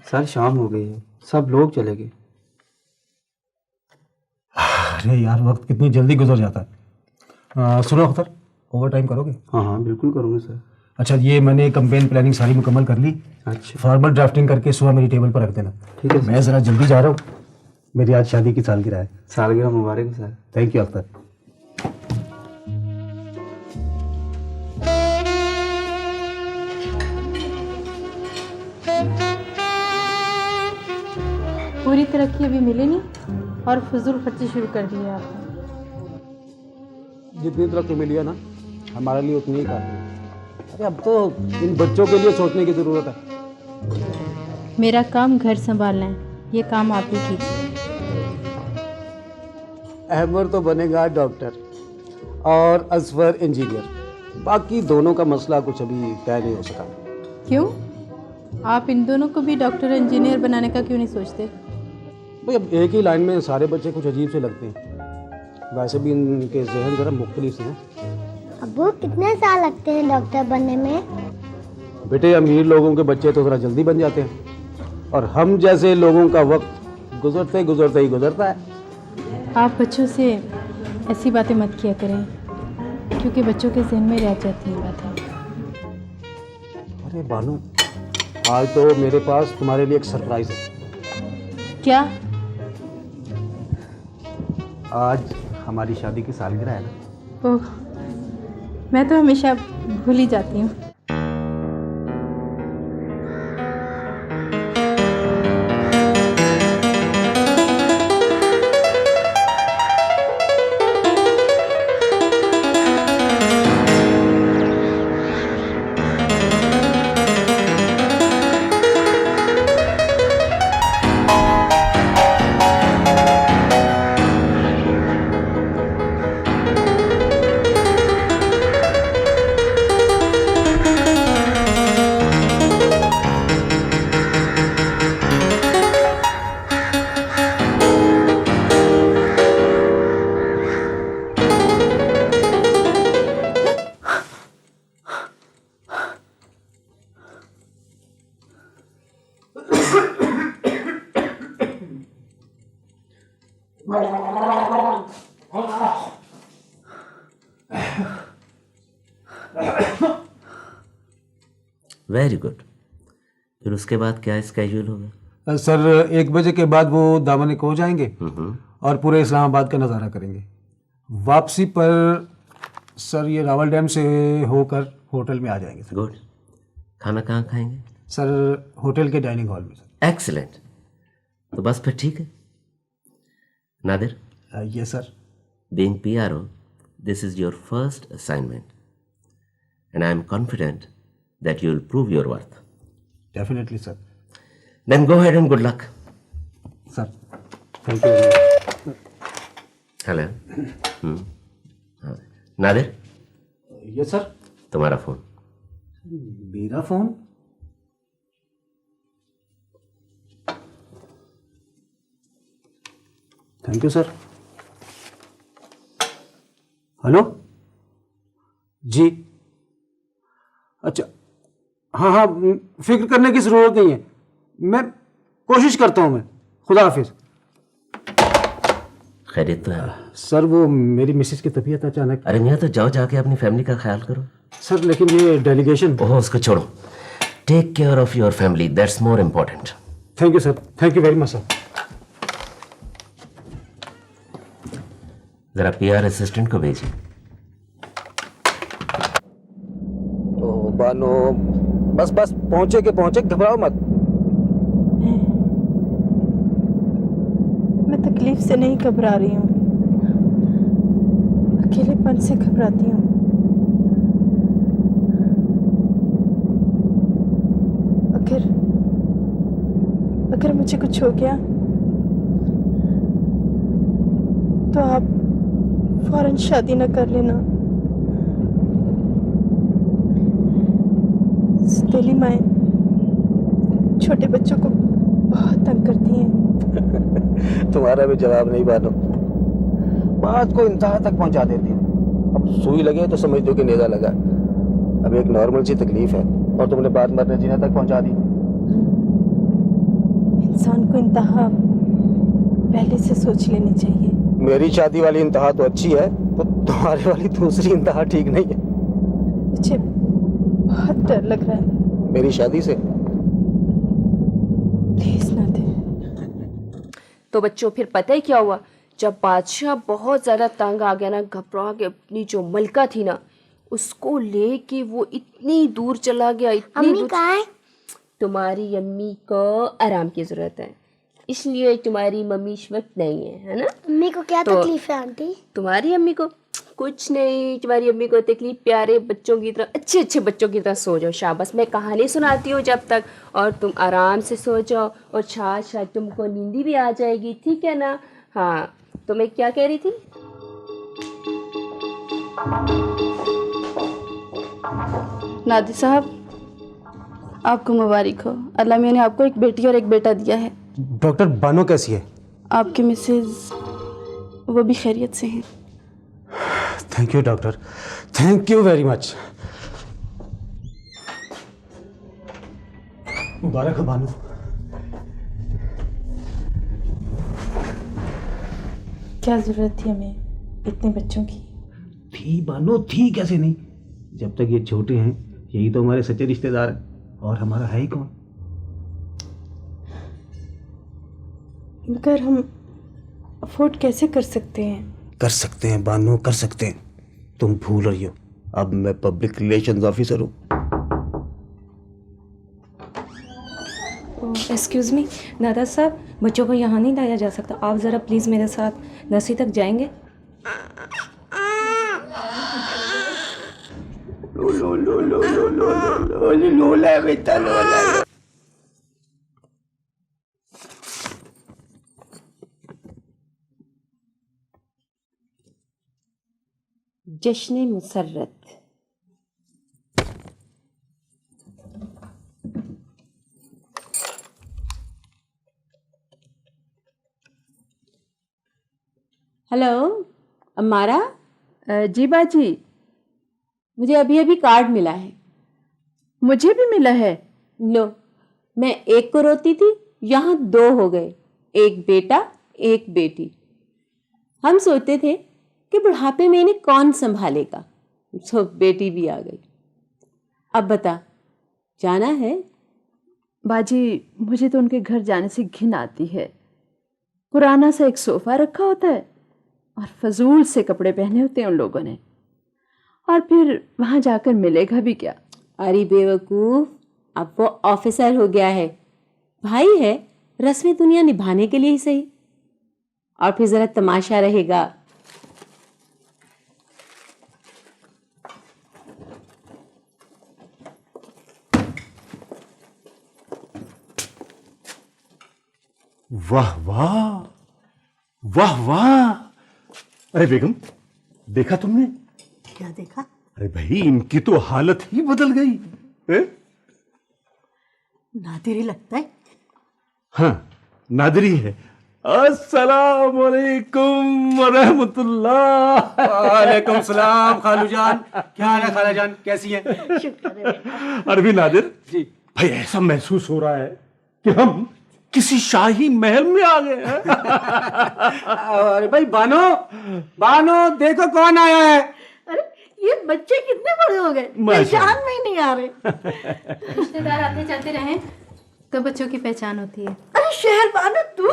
सर, शाम हो गई है, सब लोग चले गए। अरे यार, वक्त कितनी जल्दी गुजर जाता है। सुनो अख्तर, ओवर टाइम करोगे? हाँ हाँ, बिल्कुल करूँगा सर। अच्छा, ये मैंने कैंपेन प्लानिंग सारी मुकम्मल कर ली। अच्छा, फॉर्मल ड्राफ्टिंग करके सुबह मेरी टेबल पर रख देना। ठीक है। मैं ज़रा जल्दी जा रहा हूँ, मेरी आज शादी की सालगिरह है। सालगिरह मुबारक सर। Thank you Akhtar. पूरी तरक्की अभी मिली नहीं और फजूल खर्ची शुरू कर दी है आपने। जितनी तरक्की मिली है ना, हमारे लिए उतनी ही काफी है। अरे अब तो इन बच्चों के लिए सोचने की जरूरत है। मेरा काम घर संभालना है, ये काम आप ही कीजिए। अहमद तो बनेगा डॉक्टर और असफर इंजीनियर। बाकी दोनों का मसला कुछ अभी तय नहीं हो सका। क्यों? आप इन दोनों को भी डॉक्टर इंजीनियर बनाने का क्यों नहीं सोचते? भाई, अब एक ही लाइन में सारे बच्चे कुछ अजीब से लगते हैं। वैसे भी इनके जहन जरा मुख्तलिफ हैं। अब्बू, कितने साल लगते हैं डॉक्टर बनने में? बेटे, अमीर लोगों के बच्चे तो थोड़ा जल्दी बन जाते हैं और हम जैसे लोगों का वक्त गुजरते गुजरते ही गुजरता है। आप बच्चों से ऐसी बातें मत किया करें, क्योंकि बच्चों के जहन में रह जाती है बातें। अरे बानू, आज तो मेरे पास तुम्हारे लिए एक सरप्राइज है। क्या? आज हमारी शादी की सालगिरह है ना। ओह, मैं तो हमेशा भूल ही जाती हूँ। Very good. फिर उसके बाद क्या स्केड्यूल होगा? सर 1 बजे के बाद वो दामन को जाएंगे और पूरे इस्लामाबाद का नज़ारा करेंगे। वापसी पर सर ये रावल डैम से होकर होटल में आ जाएंगे सर। गुड। खाना कहाँ खाएंगे? सर होटल के डाइनिंग हॉल में सर। एक्सीलेंट। तो बस फिर ठीक है। Nadir? Yes sir. Being PRO, this is your first assignment, and I am confident that you will prove your worth. Definitely, sir. Then go ahead and good luck. Sir, thank you. Hello. Nadir? Yes, sir. तुम्हारा phone. मेरा phone? Thank you sir. Hello जी, अच्छा, हाँ हाँ, फिक्र करने की ज़रूरत नहीं है, मैं कोशिश करता हूँ। मैं खुदा हाफिज। खैरियत तो है? सर वो मेरी मिसेज की तबीयत अचानक। अरे मियाँ तो जाओ, जाके अपनी फैमिली का ख्याल करो। सर लेकिन ये डेलीगेशन। ओह उसको छोड़ो। Take care of your family, that's more important. Thank you sir, thank you very much sir. जरा PR असिस्टेंट को भेजिए। ओ बानो, बस बस पहुंचे के पहुंचे, घबराओ मत। मैं तकलीफ से नहीं घबरा रही हूँ, अकेलेपन से घबराती हूँ। अगर मुझे कुछ हो गया तो आप फौरन शादी न कर लेना। सौतेली माएँ छोटे बच्चों को बहुत तंग करती हैं। तुम्हारा भी जवाब नहीं बानो, बात को इंतहा तक पहुंचा देती है। अब सुई लगे तो समझ दो कि नेज़ा लगा। अब एक नॉर्मल सी तकलीफ है और तुमने बात मरने जीने तक पहुंचा दी। इंसान को इंतहा पहले से सोच लेनी चाहिए। मेरी शादी वाली इंतहा तो अच्छी है, तो तुम्हारे वाली दूसरी इंतहा ठीक नहीं है। मुझे बहुत डर लग रहा है मेरी शादी से। प्लीज ना दे। तो बच्चों फिर पता है क्या हुआ? जब बादशाह बहुत ज्यादा तंग आ गया ना, घबरा के अपनी जो मलका थी ना उसको लेके वो इतनी दूर चला गया। इतनी दूर। कहाँ है? तुम्हारी अम्मी को आराम की जरूरत है, इसलिए तुम्हारी मम्मी इस वक्त नहीं है ना? अम्मी को क्या तो तकलीफ है आंटी? तुम्हारी अम्मी को कुछ नहीं, तुम्हारी अम्मी को तकलीफ, प्यारे बच्चों की तरह, अच्छे अच्छे बच्चों की तरह सो जाओ। शाबाश, मैं कहानी सुनाती हूँ जब तक, और तुम आराम से सो जाओ और शायद तुमको नींदी भी आ जाएगी, ठीक है ना? हाँ, तो मैं क्या कह रही थी? नादी साहब, आपको मुबारक हो। अल्लाह मियां ने आपको एक बेटी और एक बेटा दिया है। डॉक्टर बानो कैसी है? आपके मिसेज वो भी खैरियत से हैं। Thank you doctor, thank you very much. मुबारक हो बानो। क्या जरूरत थी हमें इतने बच्चों की? थी बानो, थी कैसे नहीं। जब तक ये छोटे हैं यही तो हमारे सच्चे रिश्तेदार हैं। और हमारा है ही कौन? मगर हम अफोर्ड कैसे कर सकते हैं? कर सकते हैं बानो, कर सकते हैं। तुम भूल रही हो, अब मैं पब्लिक रिलेशंस ऑफिसर हूँ। एक्सक्यूज मी दादा साहब, बच्चों को यहाँ नहीं लाया जा सकता। आप ज़रा प्लीज़ मेरे साथ नर्सरी तक जाएंगे? लोला बेटा लोला। जश्न मुसर्रत। हेलो अम्मारा। जी बाजी, मुझे अभी अभी कार्ड मिला है। मुझे भी मिला है। लो, मैं एक को रोती थी, यहाँ 2 हो गए, एक बेटा एक बेटी। हम सोचते थे कि बुढ़ापे में इन्हें कौन संभालेगा, तो बेटी भी आ गई। अब बता, जाना है? बाजी, मुझे तो उनके घर जाने से घिन आती है। पुराना सा एक सोफा रखा होता है और फजूल से कपड़े पहने होते हैं उन लोगों ने, और फिर वहां जाकर मिलेगा भी क्या? अरे बेवकूफ, अब वो ऑफिसर हो गया है, भाई है, रस्में दुनिया निभाने के लिए ही सही। और फिर जरा तमाशा रहेगा। वाह वाह, वाह वाह। अरे बेगम, देखा तुमने? क्या देखा? अरे भाई, इनकी तो हालत ही बदल गई है? नादिरी लगता है। हाँ, नादरी है। अस्सलाम वालेकुम व रहमतुल्लाह। वालेकुम सलाम खालू जान। क्या हाल है खाला जान, कैसी हैं? शुक्र है। अरबी नादिर जी भाई, ऐसा महसूस हो रहा है कि हम किसी शाही महल में आ गए हैं। अरे भाई बानो, बानो देखो कौन आया है। अरे ये बच्चे कितने बड़े हो गए, पहचान में ही नहीं आ रहे। रिश्तेदार आते जाते रहे तो बच्चों की पहचान होती है। अरे शहर बानो तू,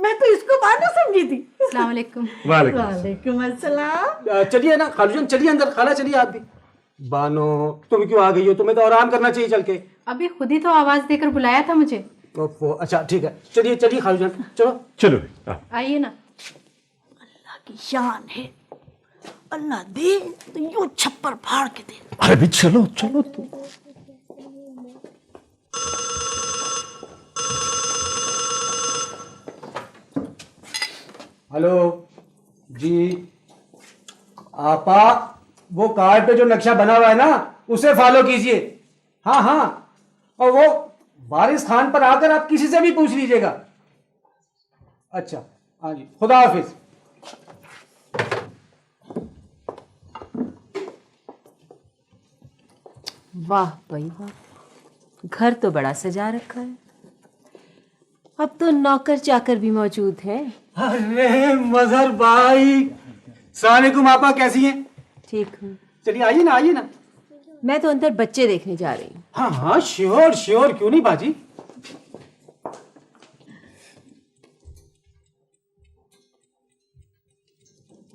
मैं तो इसको बानो समझी थी। अस्सलाम वालेकुम। वालेकुम अस्सलाम। चलिए ना खालू जान, चलिए अंदर। खाला चलिए आप भी। बानो, तुम क्यों आ गई हो? तुम्हें तो आराम करना चाहिए चल के। अभी खुद ही तो आवाज देकर बुलाया था मुझे। अच्छा ठीक है, चलिए चलिए खालू जान, चलो चलो। आइए ना। अल्लाह की शान है, अल्लाह दे तो यूं छप्पर फाड़ के दे। अरे भी चलो चलो तुम। हेलो जी आपा, वो कार्ड पे जो नक्शा बना हुआ है ना, उसे फॉलो कीजिए। हाँ हाँ, और वो वारिस खान पर आकर आप किसी से भी पूछ लीजिएगा। अच्छा हाँ जी, खुदा हाफिज। वाह भाई वाह, घर तो बड़ा सजा रखा है। अब तो नौकर चाकर भी मौजूद है। अरे मजहर भाई, सलामुअलैकुम आपा, कैसी हैं? ठीक हूँ। चलिए आइए ना, आइए ना। मैं तो अंदर बच्चे देखने जा रही हूँ। हाँ हाँ श्योर श्योर, क्यों नहीं बाजी।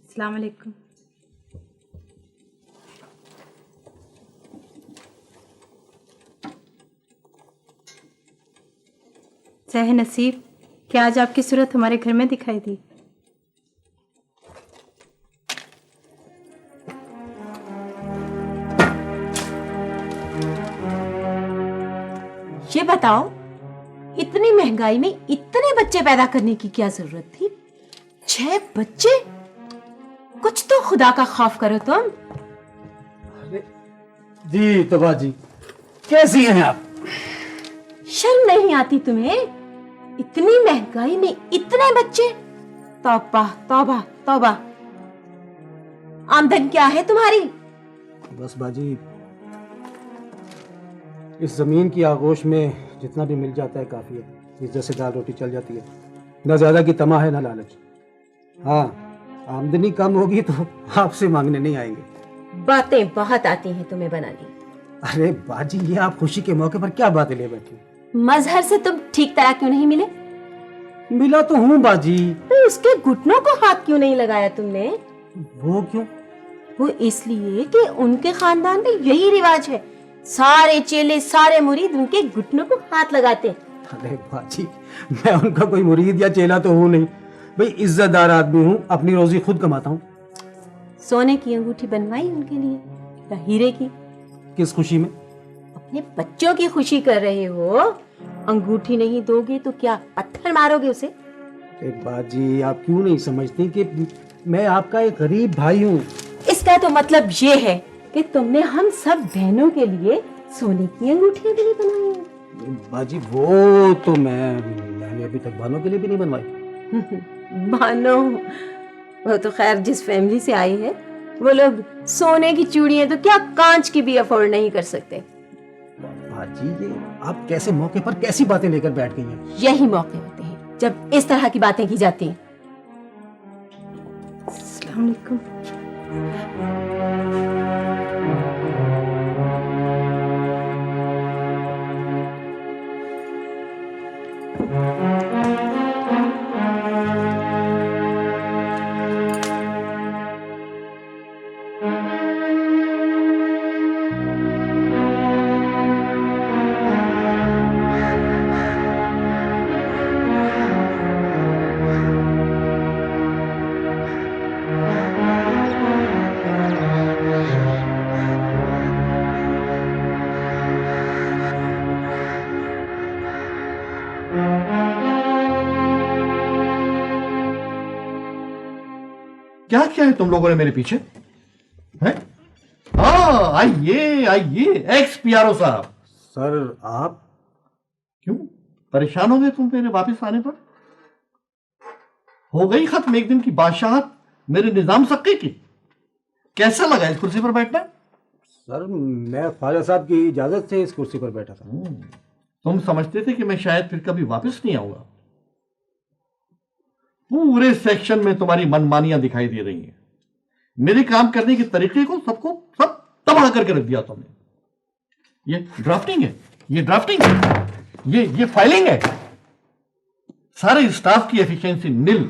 अस्सलाम वालेकुम। सह नसीब, क्या आज आपकी सूरत हमारे घर में दिखाई दी? ये बताओ, इतनी महंगाई में इतने बच्चे पैदा करने की क्या जरूरत थी? 6 बच्चे? कुछ तो खुदा का खौफ करो तुम। जी तबा जी, कैसी हैं आप? शर्म नहीं आती तुम्हें? इतनी महंगाई में इतने बच्चे? तौबा तौबा तौबा। आमदन क्या है तुम्हारी? बस बाजी, इस जमीन की आगोश में जितना भी मिल जाता है काफी है। इज्जत से दाल रोटी चल जाती है, ना ज्यादा की तमा है ना लालच। हाँ, आमदनी कम होगी तो आपसे मांगने नहीं आएंगे। बातें बहुत आती हैं तुम्हें बनानी। अरे बाजी, ये आप खुशी के मौके पर क्या बातें ले बैठी? मजहर से तुम ठीक तरह क्यों नहीं मिले? मिला तो हूँ बाजी। तो उसके घुटनों को हाथ क्यों नहीं लगाया तुमने? वो क्यों? वो इसलिए कि उनके खानदान में यही रिवाज है, सारे चेले सारे मुरीद उनके घुटनों को हाथ लगाते। अरे बाजी, मैं उनका कोई मुरीद या चेला तो हूँ नहीं भाई, इज्जतदार आदमी हूँ, अपनी रोजी खुद कमाता हूँ। सोने की अंगूठी बनवाई उनके लिए या हीरे की? किस खुशी में? अपने बच्चों की खुशी कर रहे हो। अंगूठी नहीं दोगे तो क्या पत्थर मारोगे उसे? अरे बाजी, आप क्यों नहीं समझती कि मैं आपका एक गरीब भाई हूँ। इसका तो मतलब ये है कि तुमने हम सब बहनों के लिए सोने की अंगूठियां भी नहीं बनवाई हैं। बाजी, वो तो मैंने अभी तक बानों के लिए भी नहीं बनवाई। बानो, वो तो खैर जिस फैमिली से आई है वो लोग सोने की चूड़ियां तो क्या कांच की भी अफोर्ड नहीं कर सकते। बाजी, ये आप कैसे मौके पर कैसी बातें लेकर बैठ गई हैं? यही मौके होते हैं जब इस तरह की बातें की जाती हैं। अस्सलाम वालेकुम। क्या क्या है तुम लोगों ने मेरे पीछे? हैं? हाँ, आइए आइए एक्स पियारो साहब। सर आप क्यों परेशान हो गए तुम मेरे वापस आने पर? हो गई खत्म एक दिन की बादशाहत मेरे निजाम सक्के की। कैसा लगा इस कुर्सी पर बैठना? सर, मैं ख्वाजा साहब की इजाजत से इस कुर्सी पर बैठा था। तुम समझते थे कि मैं शायद फिर कभी वापस नहीं आऊंगा। पूरे सेक्शन में तुम्हारी मनमानियां दिखाई दे रही हैं। मेरे काम करने के तरीके को सब तबाह करके रख दिया तुमने। ये ड्राफ्टिंग है, ये ड्राफ्टिंग है, ये फाइलिंग है। सारे स्टाफ की एफिशिएंसी नील,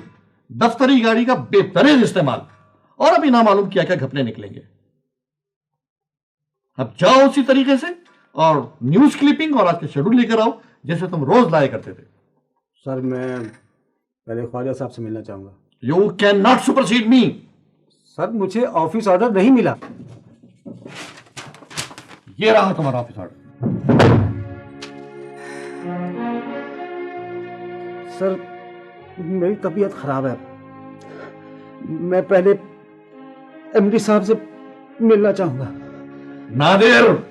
दफ्तरी गाड़ी का बेतरतीब इस्तेमाल, और अभी ना मालूम क्या क्या घपले निकलेंगे। अब जाओ उसी तरीके से और न्यूज क्लिपिंग और आज के शेड्यूल लेकर आओ जैसे तुम रोज लाया करते थे। सर, मैं पहले ख्वाजा साहब से मिलना चाहूंगा। You can not supersede me. Sir, मुझे ऑफिस ऑर्डर नहीं मिला। ये रहा तुम्हारा ऑफिस ऑर्डर। सर, मेरी तबीयत खराब है, मैं पहले एमडी साहब से मिलना चाहूंगा। नादिर,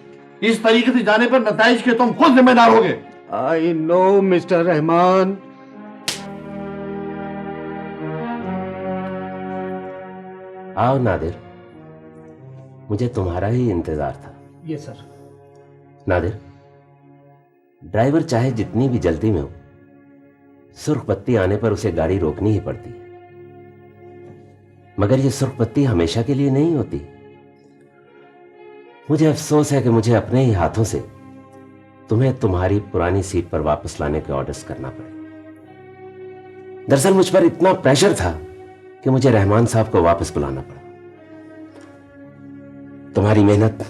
इस तरीके से जाने पर नताइज के तुम खुद जिम्मेदार होगे। I know mister Rahman. आओ नादिर, मुझे तुम्हारा ही इंतजार था। ये सर। नादिर, ड्राइवर चाहे जितनी भी जल्दी में हो, सुर्ख बत्ती आने पर उसे गाड़ी रोकनी ही पड़ती है। मगर यह सुर्ख बत्ती हमेशा के लिए नहीं होती। मुझे अफसोस है कि मुझे अपने ही हाथों से तुम्हें तुम्हारी पुरानी सीट पर वापस लाने के ऑर्डर्स करना पड़े। दरअसल मुझ पर इतना प्रेशर था कि मुझे रहमान साहब को वापस बुलाना पड़ा। तुम्हारी मेहनत,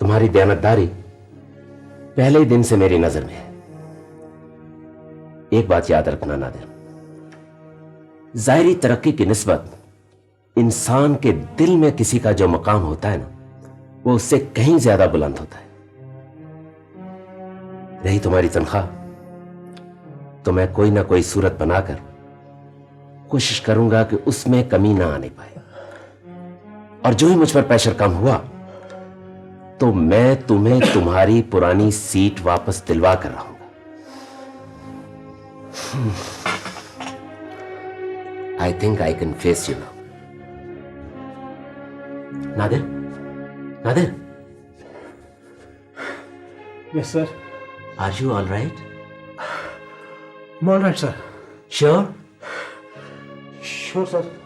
तुम्हारी दयानतदारी पहले ही दिन से मेरी नजर में है। एक बात याद रखना नादिर, जाहिरी तरक्की की निस्बत इंसान के दिल में किसी का जो मकाम होता है ना, वो उससे कहीं ज्यादा बुलंद होता है। रही तुम्हारी तनख्वाह, तो मैं कोई ना कोई सूरत बनाकर कोशिश करूंगा कि उसमें कमी ना आने पाए। और जो ही मुझ पर प्रेशर कम हुआ तो मैं तुम्हें तुम्हारी पुरानी सीट वापस दिलवा कर रहूंगा। I think I can face you now. Nadir, Nadir. Yes sir. Are you all right? All right sir. Sure? Sure sir.